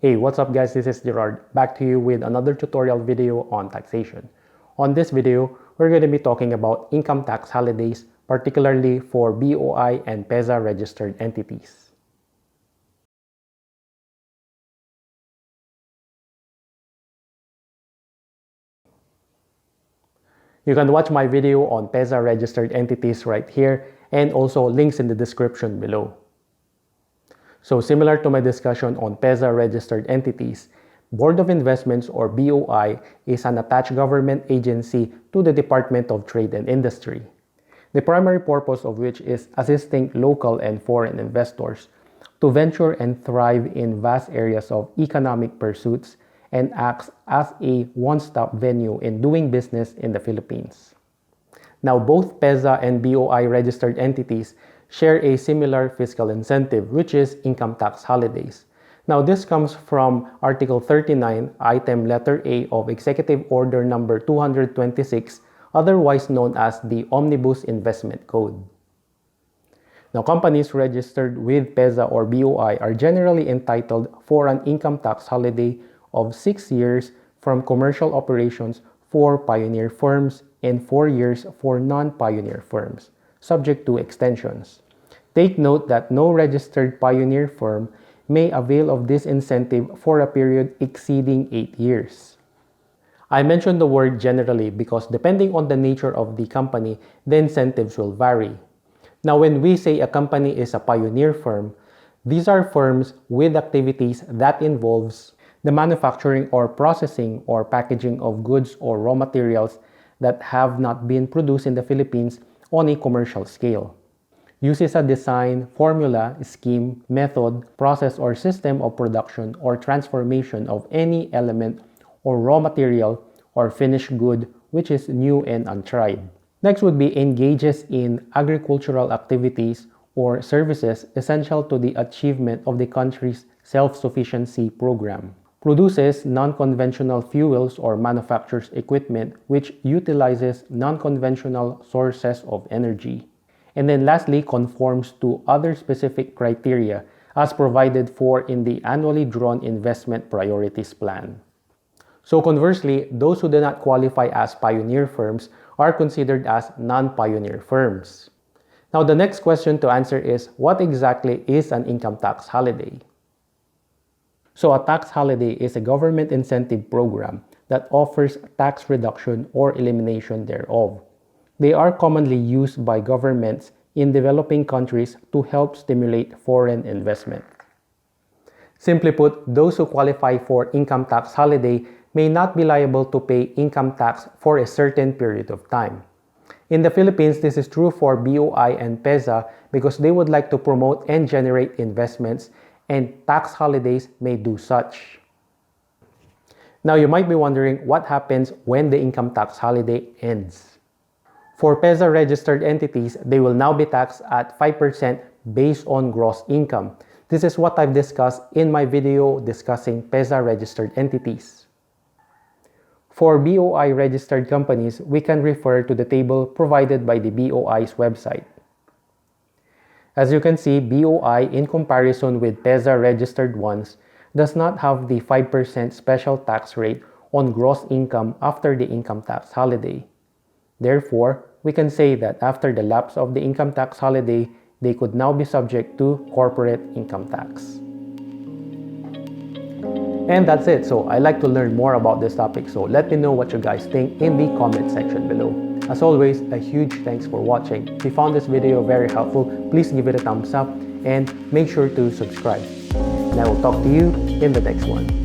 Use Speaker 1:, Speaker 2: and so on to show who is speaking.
Speaker 1: Hey, what's up guys, this is Gerard, back to you with another tutorial video on taxation. On this video, we're going to be talking about income tax holidays, particularly for BOI and PEZA registered entities. You can watch my video on PEZA registered entities right here and also links in the description below. So similar to my discussion on PEZA registered entities, Board of Investments or BOI is an attached government agency to the Department of Trade and Industry. The primary purpose of which is assisting local and foreign investors to venture and thrive in vast areas of economic pursuits and acts as a one-stop venue in doing business in the Philippines. Now both PEZA and BOI registered entities share a similar fiscal incentive, which is income tax holidays. Now this comes from Article 39, Item Letter A of Executive Order Number 226, otherwise known as the Omnibus Investment Code. Now companies registered with PEZA or BOI are generally entitled for an income tax holiday of 6 years from commercial operations for pioneer firms and 4 years for non-pioneer firms, subject to extensions. Take note that no registered pioneer firm may avail of this incentive for a period exceeding 8 years. I mentioned the word generally because depending on the nature of the company, the incentives will vary. Now when we say a company is a pioneer firm, these are firms with activities that involves the manufacturing or processing or packaging of goods or raw materials that have not been produced in the Philippines on a commercial scale. Uses a design, formula, scheme, method, process, or system of production or transformation of any element or raw material or finished good which is new and untried. Next would be engages in agricultural activities or services essential to the achievement of the country's self-sufficiency program. Produces non-conventional fuels or manufactures equipment which utilizes non-conventional sources of energy. And then lastly, conforms to other specific criteria as provided for in the annually drawn investment priorities plan. So conversely, those who do not qualify as pioneer firms are considered as non-pioneer firms. Now the next question to answer is, what exactly is an income tax holiday? So a tax holiday is a government incentive program that offers tax reduction or elimination thereof. They are commonly used by governments in developing countries to help stimulate foreign investment. Simply put, those who qualify for income tax holiday may not be liable to pay income tax for a certain period of time. In the Philippines, this is true for BOI and PEZA because they would like to promote and generate investments, and tax holidays may do such. Now you might be wondering what happens when the income tax holiday ends. For PEZA registered entities, they will now be taxed at 5% based on gross income. This is what I've discussed in my video discussing PEZA registered entities. For BOI registered companies, we can refer to the table provided by the BOI's website. As you can see, BOI in comparison with PEZA registered ones does not have the 5% special tax rate on gross income after the income tax holiday. Therefore, we can say that after the lapse of the income tax holiday, they could now be subject to corporate income tax. And that's it. So I like to learn more about this topic, so let me know what you guys think in the comment section below. As always, a huge thanks for watching. If you found this video very helpful, please give it a thumbs up and make sure to subscribe. And I will talk to you in the next one.